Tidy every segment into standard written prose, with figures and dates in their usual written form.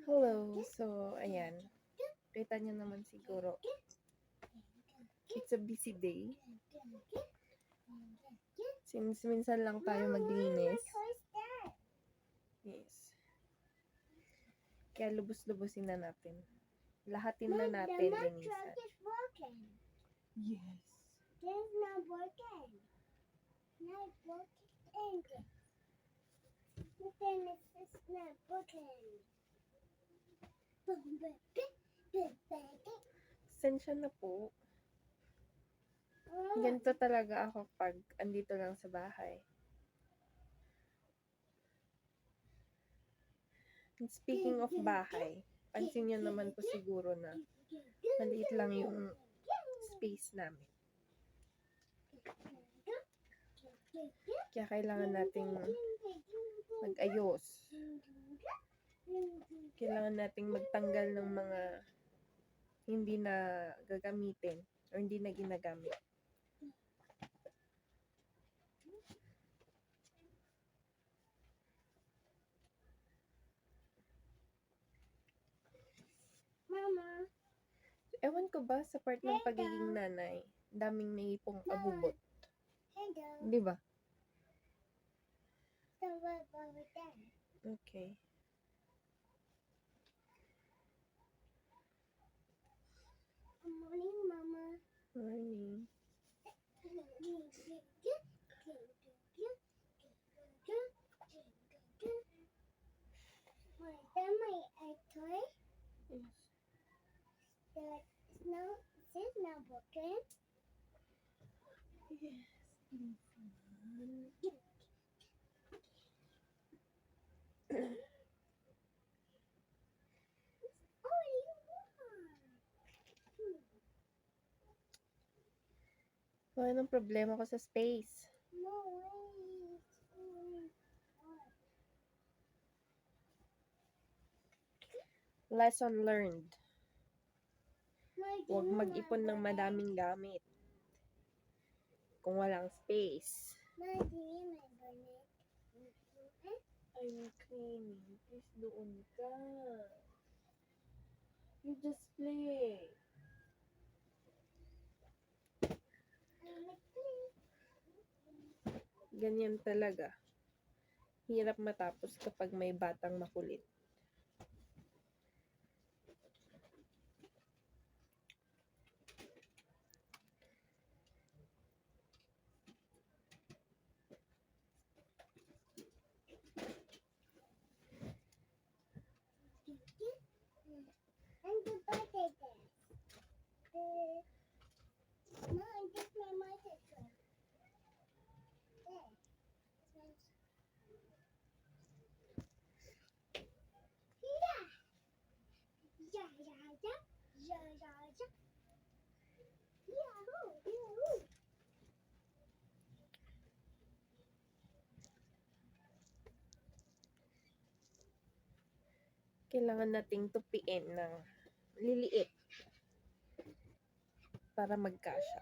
Hello, so ayan, kita nyo naman siguro, it's a busy day. Since minsan lang tayo maglinis. Yes. Kaya lubos-lubosin na natin. Lahatin na natin linisan. Yes. There's not working. Not working. Then it's not working. Sensya na po. Ganito talaga ako pag andito lang sa bahay. And speaking of bahay, pansin nyo naman po siguro na maliit lang yung space namin. Kaya kailangan nating mag-ayos. Kailangan nating magtanggal ng mga hindi na gagamitin o hindi na ginagamit. Mama. Ewan ko ba sa part ng pagiging nanay, daming naipong abubot. Hello. Di ba? So what about that? Okay. Good morning, Mama. Morning. Was that my toy? Yes. Is this not working? Yes. Oh, you Anong problema ko sa space? No, wait. Lesson learned. Wait. Huwag mag-ipon ng madaming gamit kung walang space. My bonnet. I'm cleaning. Please doon ka. You just play. Ganyan talaga. Hirap matapos kapag may batang makulit. And the birthday dance. Mom, take my microphone. There. Yeah. Yeah, yeah, yeah. Yeah, yeah, yeah. Yahoo! Yahoo! Kailangan nating tupiin ng liliit para magkasya.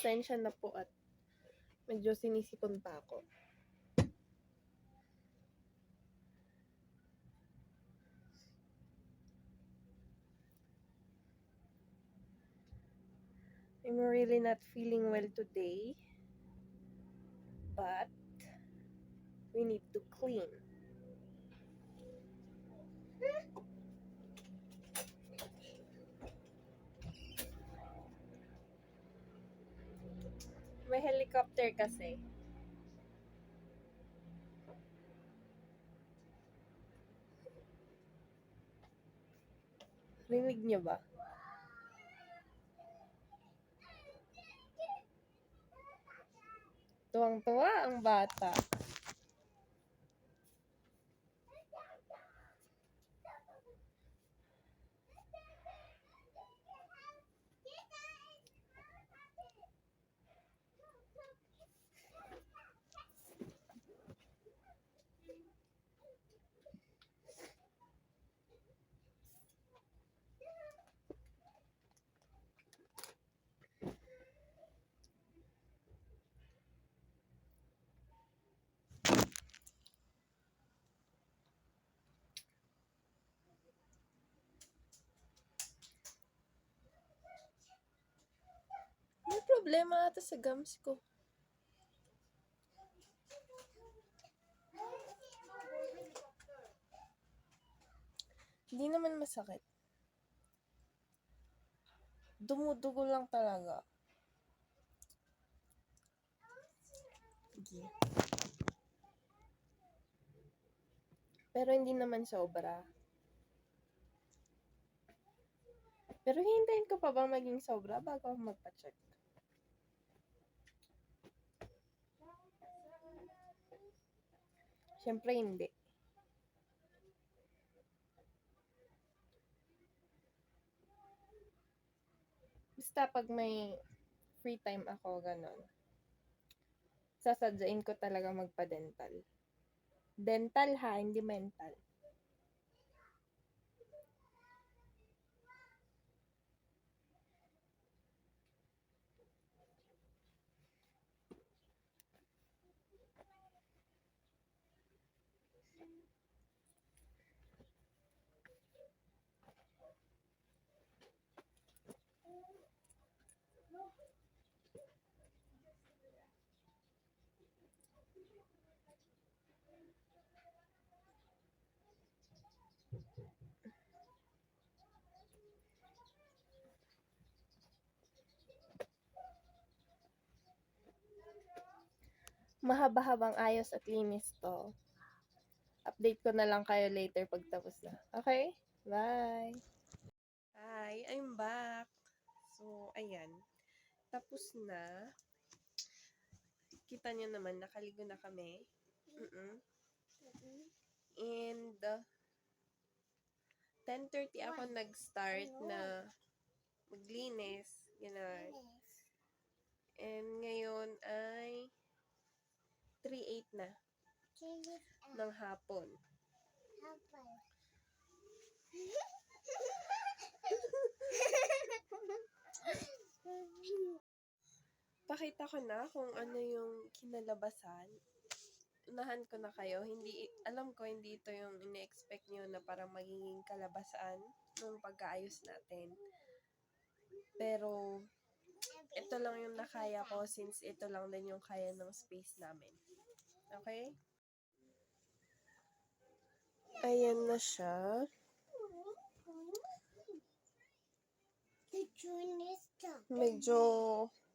Pasensya na po at medyo sinisipon pa ako. I'm really not feeling well today, but we need to clean. May helicopter kasi. Rinig niyo ba? Tuwang-tuwa ang bata. May problema ata sa gums ko. Hindi naman masakit. Dumudugo lang talaga. Sige. Pero hindi naman sobra. Pero hintayin ko pa bang maging sobra bago ako magpa-check? Siyempre hindi. Basta pag may free time ako, ganon. Sasadyain ko talaga magpa-dental. Dental ha, hindi mental. Mahaba-habang ayos at linis to. Update ko na lang kayo later pag tapos na. Okay? Bye! Hi, I'm back. So, ayan. Tapos na. Kita niyo naman, nakaligo na kami. And, 10:30 ako nag-start na maglinis. Ganun. Yes. And ngayon ay 3:08 na Kilis ng hapon. apple. Pakita ko na kung ano yung kinalabasan. Unahan ko na kayo. Alam ko hindi ito yung ine-expect nyo na parang magiging kalabasan ng pag-aayos natin. Pero, ito lang yung nakaya ko since ito lang din yung kaya ng space namin. Okay? Ayan na siya. Medyo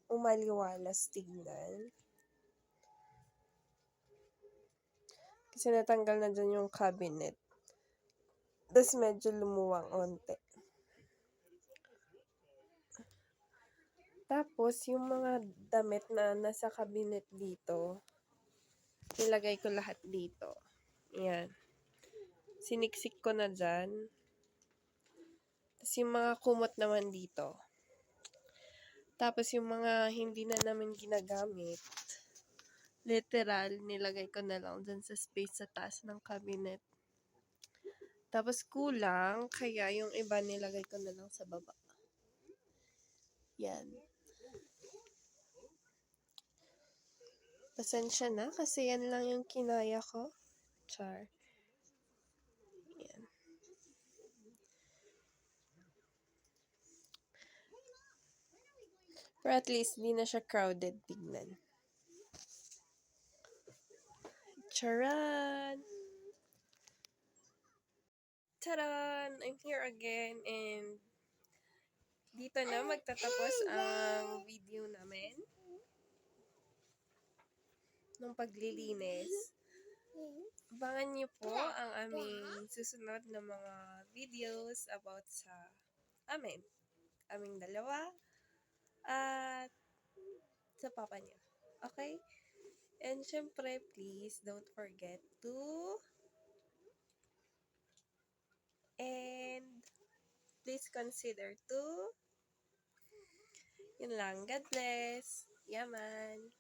umaliwalas tignan. Kasi natanggal na dyan yung cabinet. Tapos medyo lumuwang onte. Tapos, yung mga damit na nasa cabinet dito, nilagay ko lahat dito. Ayan. Siniksik ko na dyan. Tapos, yung mga kumot naman dito. Tapos, yung mga hindi na namin ginagamit, literal, nilagay ko na lang dyan sa space sa taas ng cabinet. Tapos, kulang, kaya yung iba nilagay ko na lang sa baba. Yan. Pasensya na kasi yan lang yung kinaya ko. Char. Yan. Pero at least, di na siya crowded tignan. Charan! Taran! I'm here again and dito na magtatapos ang video namin ng paglilinis. Abangan niyo po ang aming susunod na mga videos about sa aming dalawa, at sa papa niya. Okay? And syempre, please don't forget to and please consider to yun lang. God bless. Yaman.